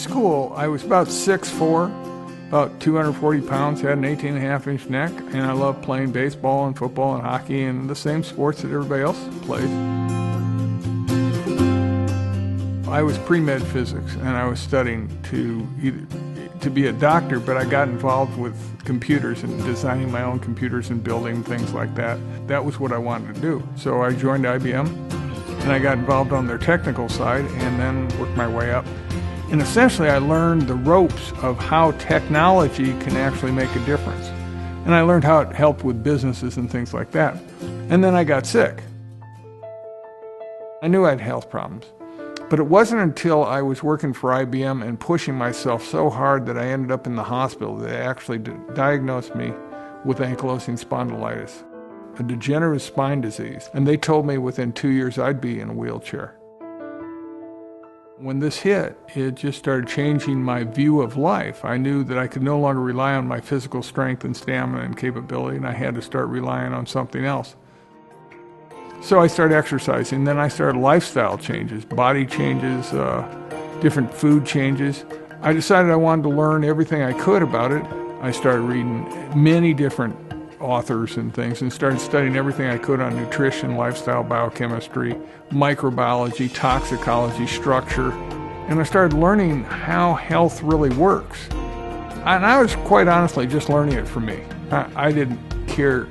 school, I was about 6'4", about 240 pounds, had an 18.5-inch neck, and I loved playing baseball and football and hockey and the same sports that everybody else plays. I was pre-med physics, and I was studying to be a doctor, but I got involved with computers and designing my own computers and building things like that. That was what I wanted to do. So I joined IBM, and I got involved on their technical side and then worked my way up. And essentially, I learned the ropes of how technology can actually make a difference. And I learned how it helped with businesses and things like that. And then I got sick. I knew I had health problems. But it wasn't until I was working for IBM and pushing myself so hard that I ended up in the hospital that they actually diagnosed me with ankylosing spondylitis, a degenerative spine disease. And they told me within 2 years I'd be in a wheelchair. When this hit, it just started changing my view of life. I knew that I could no longer rely on my physical strength and stamina and capability, and I had to start relying on something else. So I started exercising, then I started lifestyle changes, body changes, different food changes. I decided I wanted to learn everything I could about it. I started reading many different authors and things and started studying everything I could on nutrition, lifestyle, biochemistry, microbiology, toxicology, structure. And I started learning how health really works. And I was quite honestly just learning it for me. I didn't care.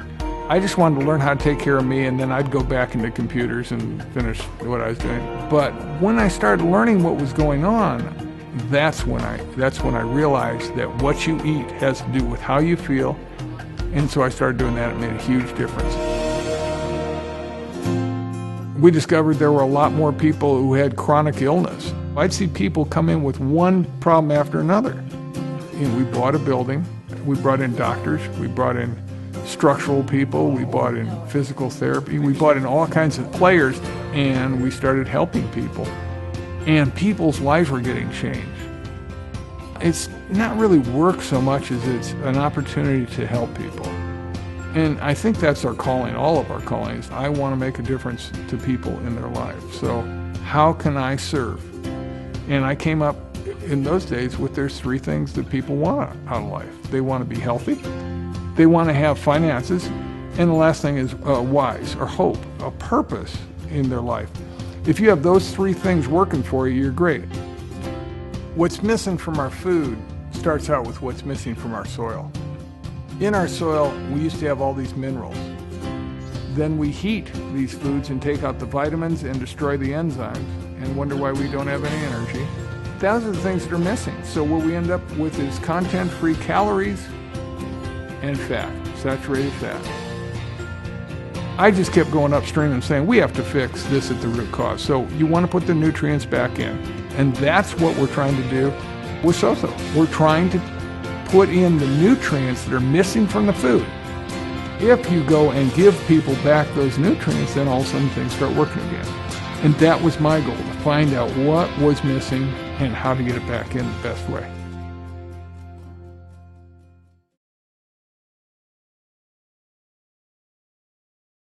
I just wanted to learn how to take care of me, and then I'd go back into computers and finish what I was doing. But when I started learning what was going on, that's when I realized that what you eat has to do with how you feel. And so I started doing that. It made a huge difference. We discovered there were a lot more people who had chronic illness. I'd see people come in with one problem after another. And we bought a building. We brought in doctors. We brought in structural people, we brought in physical therapy, we brought in all kinds of players, and we started helping people. And people's lives were getting changed. It's not really work so much as it's an opportunity to help people. And I think that's our calling, all of our callings. I want to make a difference to people in their lives. So how can I serve? And I came up in those days with there's 3 things that people want out of life. They want to be healthy, they want to have finances, and the last thing is wise, or hope, a purpose in their life. If you have those 3 things working for you, you're great. What's missing from our food starts out with what's missing from our soil. In our soil, we used to have all these minerals. Then we heat these foods and take out the vitamins and destroy the enzymes and wonder why we don't have any energy. Those are the things that are missing. So what we end up with is content-free calories and fat, saturated fat. I just kept going upstream and saying, we have to fix this at the root cause. So you want to put the nutrients back in. And that's what we're trying to do with SOTHO. We're trying to put in the nutrients that are missing from the food. If you go and give people back those nutrients, then all of a sudden things start working again. And that was my goal, to find out what was missing and how to get it back in the best way.